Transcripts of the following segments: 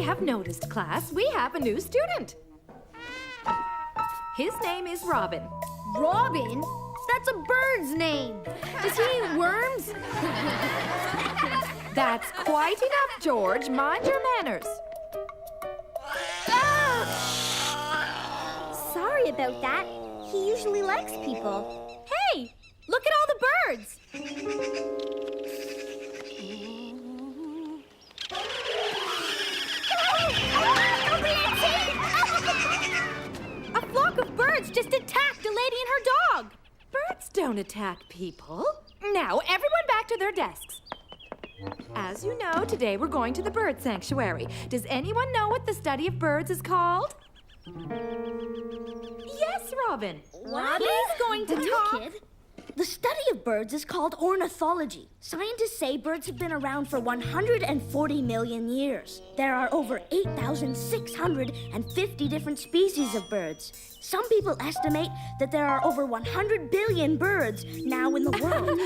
have noticed, class, we have a new student. His name is Robin. Robin? That's a bird's name. Does he eat worms? That's quite enough, George. Mind your manners. Ah! Sorry about that. He usually likes people. Hey, look at all the birds. A flock of birds just attacked a lady and her dog. Birds don't attack people. Now, everyone back to their desks. As you know, today we're going to the bird sanctuary. Does anyone know what the study of birds is called? Yes, Robin. Robin's going to talk. Kid? The study of birds is called ornithology. Scientists say birds have been around for 140 million years. There are over 8,650 different species of birds. Some people estimate that there are over 100 billion birds now in the world.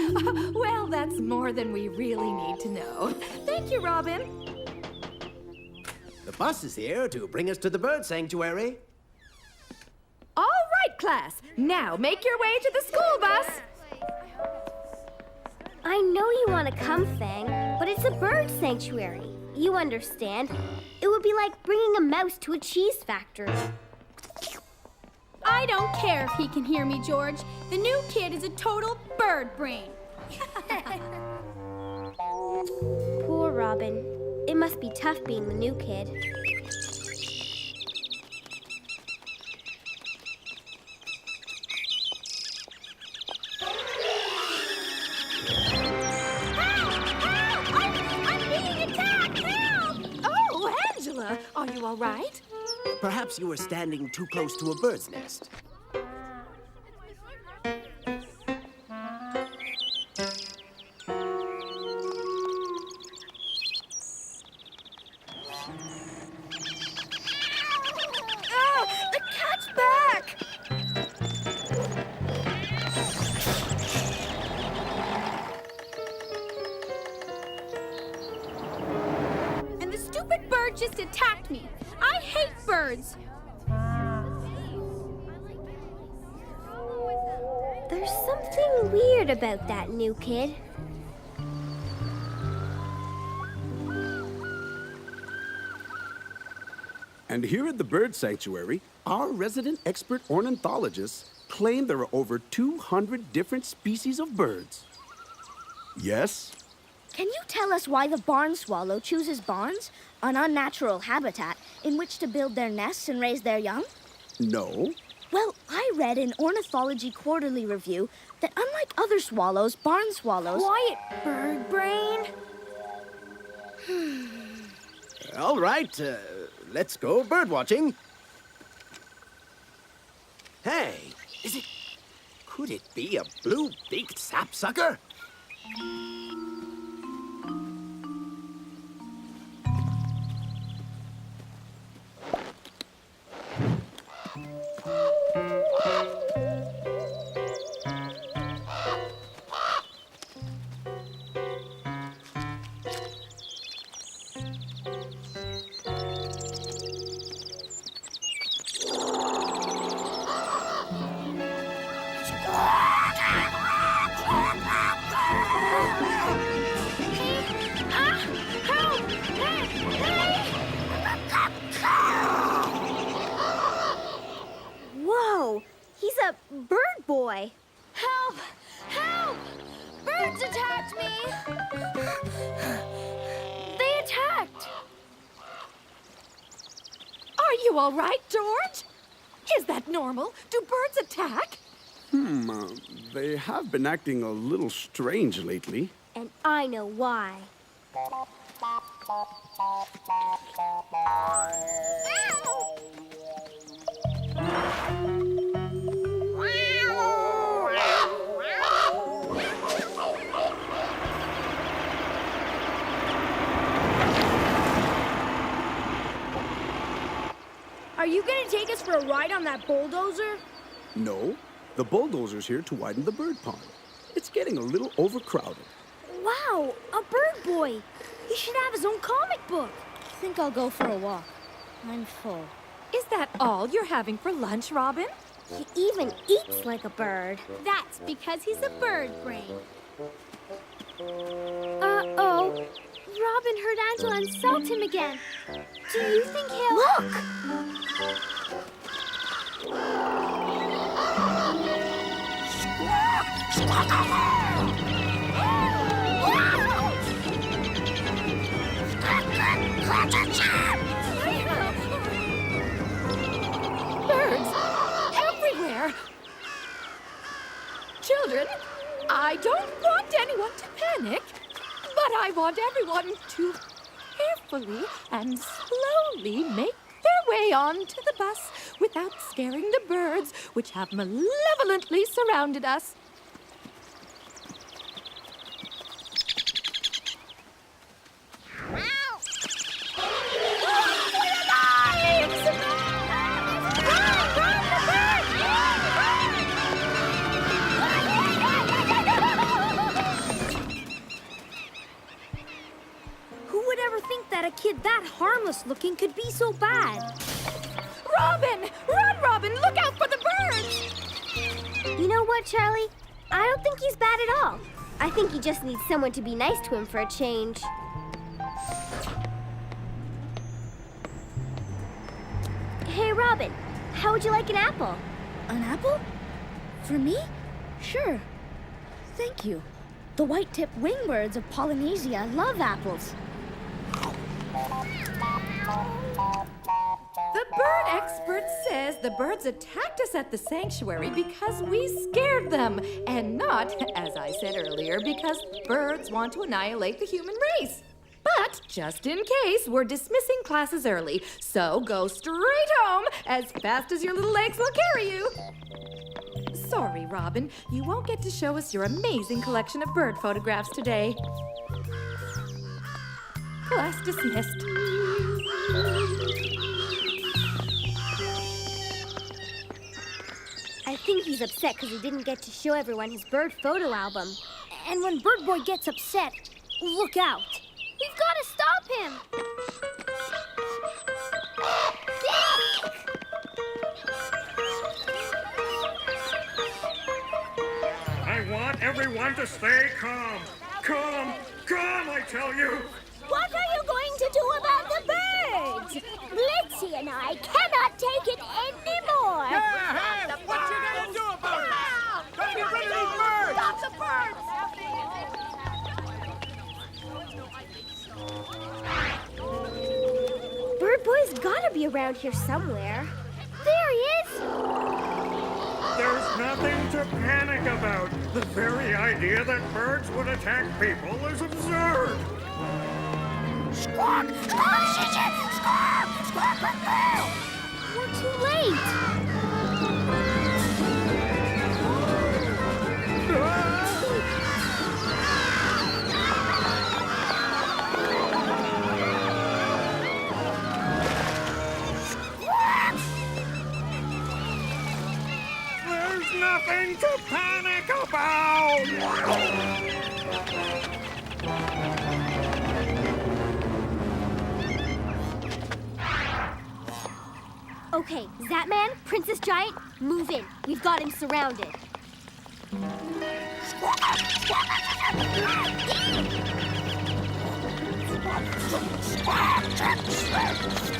Well, that's more than we really need to know. Thank you, Robin. The bus is here to bring us to the bird sanctuary. All right, class. Now make your way to the school bus. I know you want to come, Fang, but it's a bird sanctuary. You understand. It would be like bringing a mouse to a cheese factory. I don't care if he can hear me, George. The new kid is a total bird brain. Poor Robin. It must be tough being the new kid. Are you all right? Perhaps you were standing too close to a bird's nest. The cat's back! And the stupid bird just attacked me. I hate birds. There's something weird about that new kid. And here at the bird sanctuary, our resident expert ornithologists claim there are over 200 different species of birds. Yes? Can you tell us why the barn swallow chooses barns, an unnatural habitat, in which to build their nests and raise their young? No. Well, I read in Ornithology Quarterly Review that unlike other swallows, barn swallows... Quiet, bird brain. All right, let's go bird watching. Hey, could it be a blue-beaked sapsucker? Whoa! He's a bird boy. Help! Help! Birds attacked me! They attacked! Are you all right, George? Is that normal? Do birds attack? They have been acting a little strange lately. And I know why. Are you gonna take us for a ride on that bulldozer? No, the bulldozer's here to widen the bird pond. It's getting a little overcrowded. Wow, a bird boy. He should have his own comic book. think I'll go for a walk. I'm full. Is that all you're having for lunch, Robin? He even eats like a bird. That's because he's a bird brain. Uh-oh. Robin heard Angela insult him again. Do you think he'll... Look! Birds everywhere. Children, I don't want anyone to panic, but I want everyone to carefully and slowly make their way onto the bus without scaring the birds which have malevolently surrounded us. Who would ever think that a kid that harmless looking could be so bad? Robin! Run, Robin! Look out for the birds! You know what, Charlie? I don't think he's bad at all. I think he just needs someone to be nice to him for a change. Hey, Robin, how would you like an apple? An apple? For me? Sure. Thank you. The white-tipped wingbirds of Polynesia love apples. The bird expert says the birds attacked us at the sanctuary because we scared them, and not, as I said earlier, because birds want to annihilate the human race. But just in case, we're dismissing classes early, so go straight home as fast as your little legs will carry you. Sorry, Robin, you won't get to show us your amazing collection of bird photographs today. Class dismissed. I think he's upset because he didn't get to show everyone his bird photo album. And when Bird Boy gets upset, look out. We've got to stop him. I want everyone to stay calm. Calm, calm, I tell you. What are you going to do about the birds? Blitzy and I cannot take it anymore. Hey, what you gonna do about it? Gotta get rid of these birds! Stop the birds! Bird Boy's gotta be around here somewhere. There he is! There's nothing to panic about. The very idea that birds would attack people is absurd. Squawk! Squawk! Squawk! We're too late! There's nothing to panic about. Okay, Zatman, Princess Giant, move in. We've got him surrounded.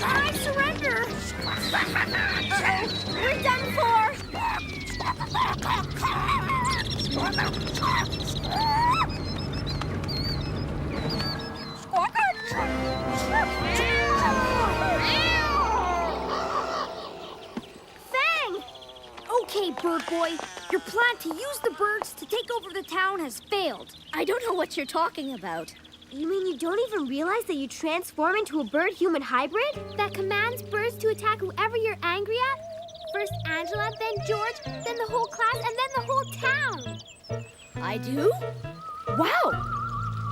I surrender! Uh-oh, we're done for! Fang! Okay, Bird Boy, your plan to use the birds to take over the town has failed. I don't know what you're talking about. You mean you don't even realize that you transform into a bird-human hybrid? That commands birds to attack whoever you're angry at? First Angela, then George, then the whole class, and then the whole town. I do? Wow!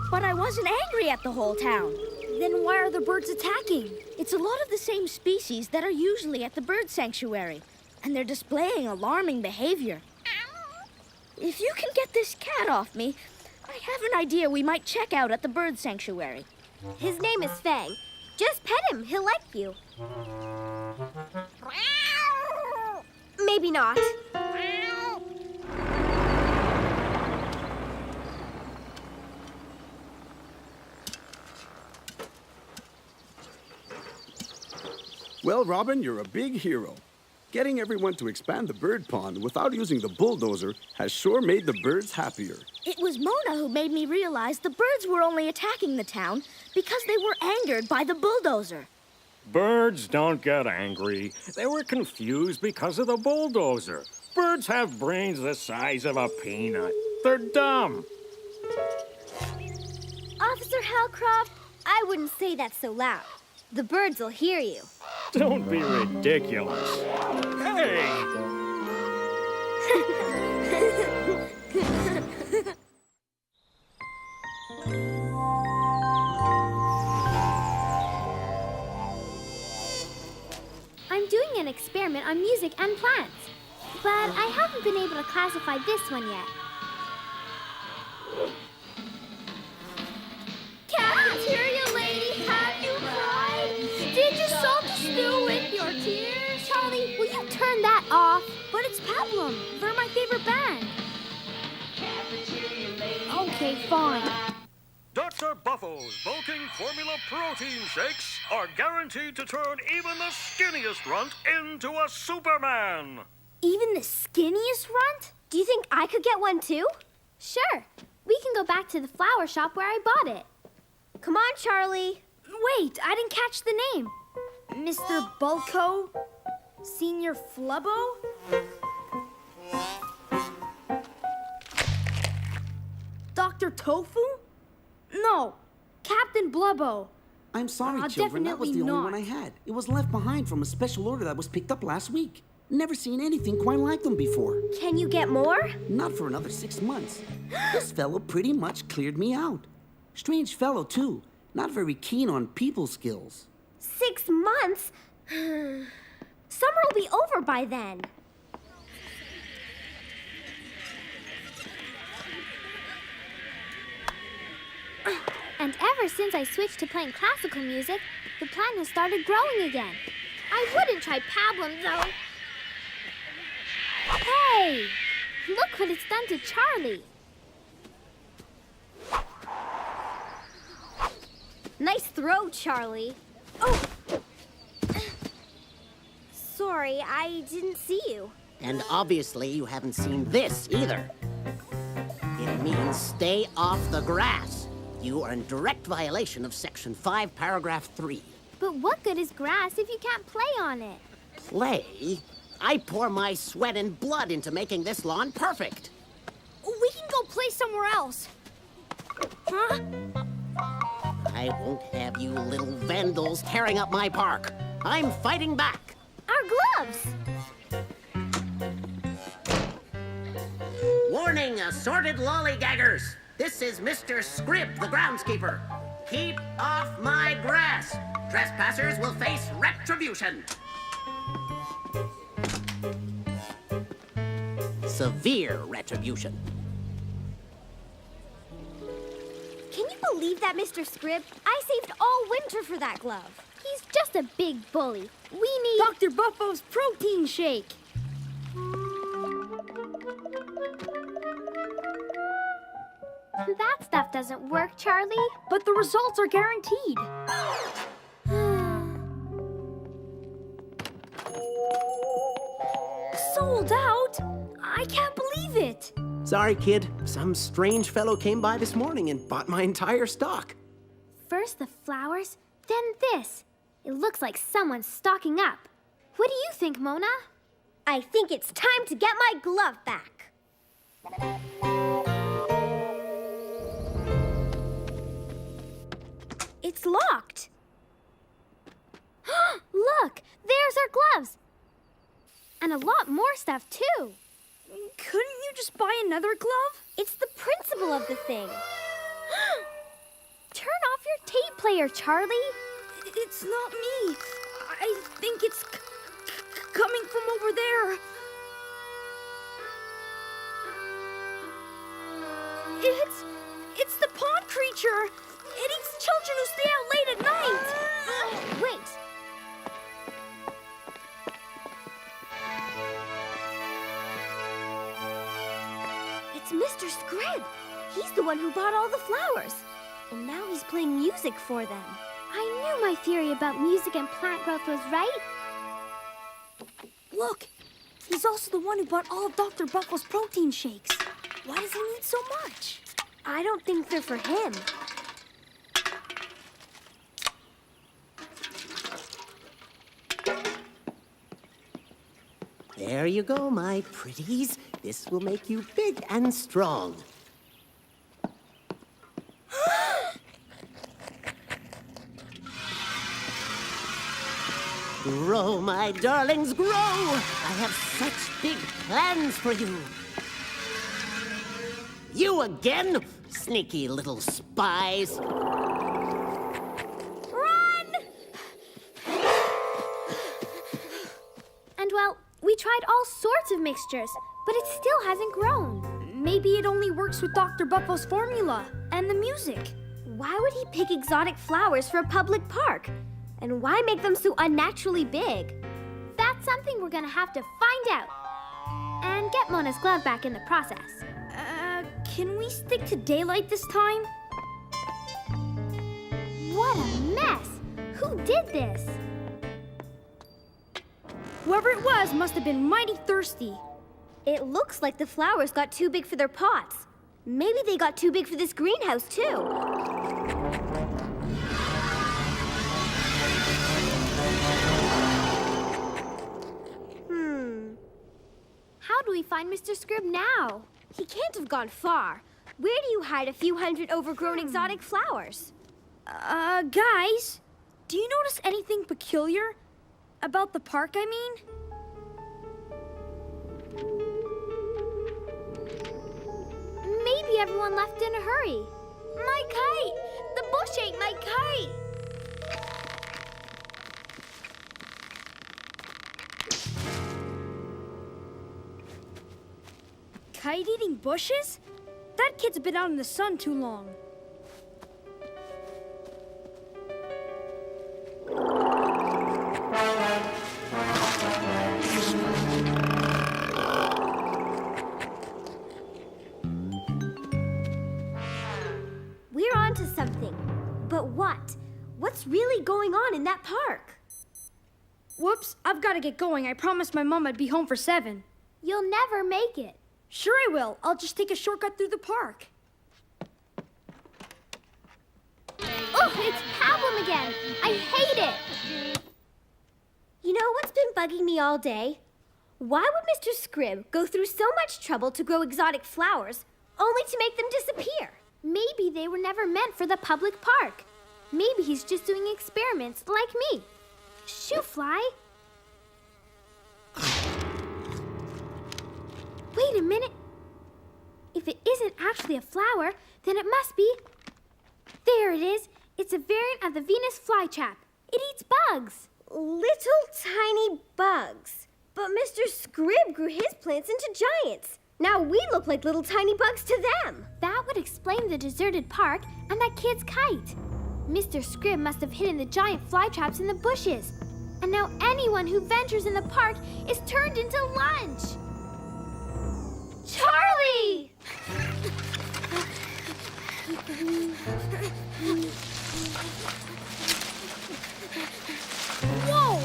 But I wasn't angry at the whole town. Then why are the birds attacking? It's a lot of the same species that are usually at the bird sanctuary, and they're displaying alarming behavior. If you can get this cat off me, I have an idea we might check out at the bird sanctuary. His name is Fang. Just pet him. He'll like you. Maybe not. Well, Robin, you're a big hero. Getting everyone to expand the bird pond without using the bulldozer has sure made the birds happier. It was Mona who made me realize the birds were only attacking the town because they were angered by the bulldozer. Birds don't get angry. They were confused because of the bulldozer. Birds have brains the size of a peanut. They're dumb. Officer Halcroft, I wouldn't say that so loud. The birds will hear you. Don't be ridiculous. Hey! I'm doing an experiment on music and plants, but I haven't been able to classify this one yet. Cafeteria lady, have you cried? Did you salt the stew with your tears? Charlie, will you turn that off? But it's Peplum. They're my favorite band. Okay, fine. Dr. Buffo's bulking formula protein shakes are guaranteed to turn even the skinniest runt into a Superman. Even the skinniest runt? Do you think I could get one too? Sure. We can go back to the flower shop where I bought it. Come on, Charlie. Wait, I didn't catch the name. Mr. Bulko? Senior Flubbo? Dr. Tofu? No, Captain Blubbo. I'm sorry, children. That was the definitely only one I had. It was left behind from a special order that was picked up last week. Never seen anything quite like them before. Can you get more? Not for another 6 months. This fellow pretty much cleared me out. Strange fellow, too. Not very keen on people skills. 6 months? Summer will be over by then. And ever since I switched to playing classical music, the plant has started growing again. I wouldn't try pablum, though. Hey! Look what it's done to Charlie. Nice throw, Charlie. Oh! Sorry, I didn't see you. And obviously you haven't seen this either. It means stay off the grass. You are in direct violation of Section 5, Paragraph 3. But what good is grass if you can't play on it? Play? I pour my sweat and blood into making this lawn perfect. We can go play somewhere else. Huh? I won't have you little vandals tearing up my park. I'm fighting back. Our gloves! Warning, assorted lollygaggers. This is Mr. Scribb, the groundskeeper. Keep off my grass. Trespassers will face retribution. Severe retribution. Can you believe that, Mr. Scribb? I saved all winter for that glove. He's just a big bully. We need... Dr. Buffo's protein shake. That stuff doesn't work, Charlie. But the results are guaranteed. Sold out? I can't believe it. Sorry, kid. Some strange fellow came by this morning and bought my entire stock. First the flowers, then this. It looks like someone's stocking up. What do you think, Mona? I think it's time to get my glove back. It's locked. Look, there's our gloves. And a lot more stuff, too. Couldn't you just buy another glove? It's the principle of the thing. Turn off your tape player, Charlie. It's not me. I think it's coming from over there. It's the pond creature. It eats children who stay out late at night. It's Mr. Scribb. He's the one who bought all the flowers. And now he's playing music for them. I knew my theory about music and plant growth was right. Look, he's also the one who bought all of Dr. Buckle's protein shakes. Why does he need so much? I don't think they're for him. There you go, my pretties. This will make you big and strong. Grow, my darlings, grow! I have such big plans for you. You again, sneaky little spies. And well, we tried all sorts of mixtures, but it still hasn't grown. Maybe it only works with Dr. Buckle's formula and the music. Why would he pick exotic flowers for a public park? And why make them so unnaturally big? That's something we're gonna have to find out. And get Mona's glove back in the process. Can we stick to daylight this time? What a mess! Who did this? Whoever it was must have been mighty thirsty. It looks like the flowers got too big for their pots. Maybe they got too big for this greenhouse, too. How do we find Mr. Scribb now? He can't have gone far. Where do you hide a few hundred overgrown exotic flowers? Guys, do you notice anything peculiar? About the park, I mean? Maybe everyone left in a hurry. My kite! The bush ate my kite! Kite-eating bushes? That kid's been out in the sun too long. We're onto something. But what? What's really going on in that park? Whoops, I've got to get going. I promised my mom I'd be home for 7. You'll never make it. Sure I will. I'll just take a shortcut through the park. Oh, it's Pablum again. I hate it. You know what's been bugging me all day? Why would Mr. Scribb go through so much trouble to grow exotic flowers, only to make them disappear? Maybe they were never meant for the public park. Maybe he's just doing experiments like me. Shoo, fly. Wait a minute. If it isn't actually a flower, then it must be. There it is. It's a variant of the Venus flytrap. It eats bugs. Little tiny bugs. But Mr. Scribb grew his plants into giants. Now we look like little tiny bugs to them. That would explain the deserted park and that kid's kite. Mr. Scribb must have hidden the giant flytraps in the bushes. And now anyone who ventures in the park is turned into lunch. Charlie! Whoa!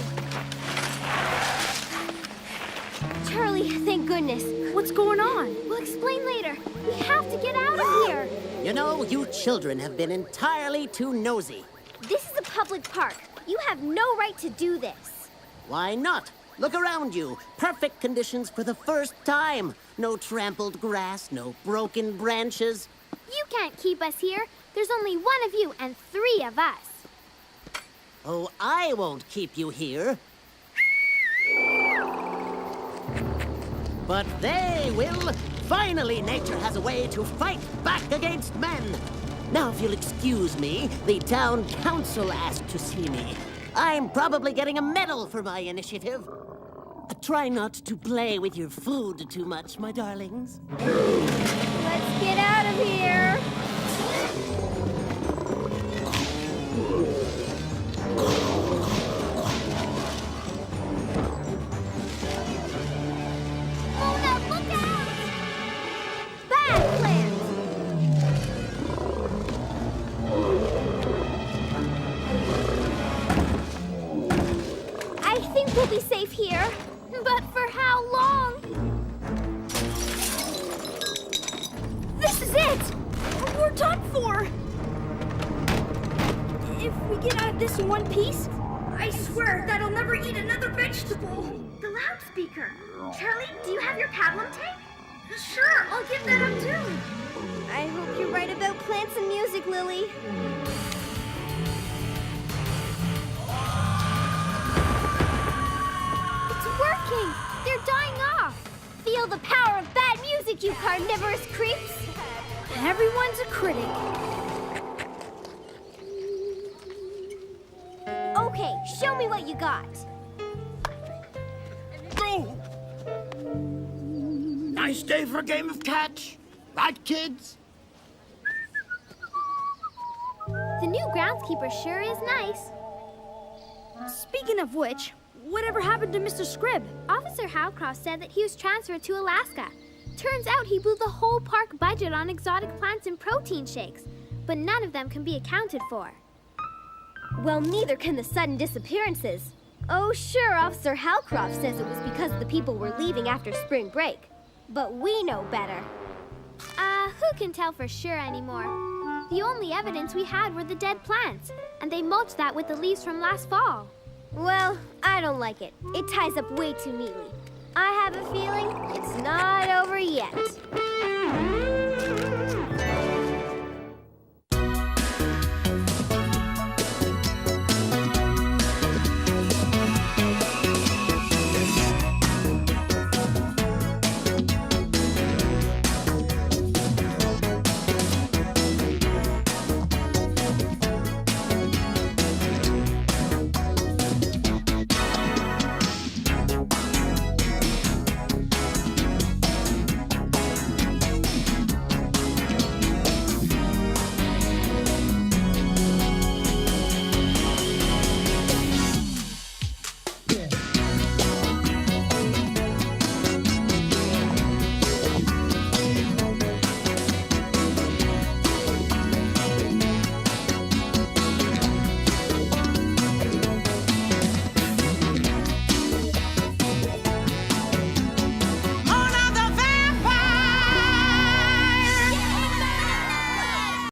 Charlie, thank goodness. What's going on? We'll explain later. We have to get out of here. You know, you children have been entirely too nosy. This is a public park. You have no right to do this. Why not? Look around you. Perfect conditions for the first time. No trampled grass, no broken branches. You can't keep us here. There's only one of you and 3 of us. Oh, I won't keep you here. But they will. Finally, nature has a way to fight back against men. Now, if you'll excuse me, the town council asked to see me. I'm probably getting a medal for my initiative. Try not to play with your food too much, my darlings. Let's get out of here. Mona, look out! Bad! done for! If we get out of this in one piece, I swear that I'll never eat another vegetable. The loudspeaker. Charlie, do you have your pablum tape? Sure, I'll give that up too. I hope you're right about plants and music, Lily. It's working! They're dying off! Feel the power of bad music, you carnivorous creeps! Everyone's a critic. Okay, show me what you got. Go! Nice day for a game of catch. Right, kids? The new groundskeeper sure is nice. Speaking of which, whatever happened to Mr. Scribb? Officer Howcroft said that he was transferred to Alaska. Turns out he blew the whole park budget on exotic plants and protein shakes, but none of them can be accounted for. Well, neither can the sudden disappearances. Oh, sure, Officer Howcroft says it was because the people were leaving after spring break. But we know better. Who can tell for sure anymore? The only evidence we had were the dead plants, and they mulched that with the leaves from last fall. Well, I don't like it. It ties up way too neatly. I have a feeling it's not over yet.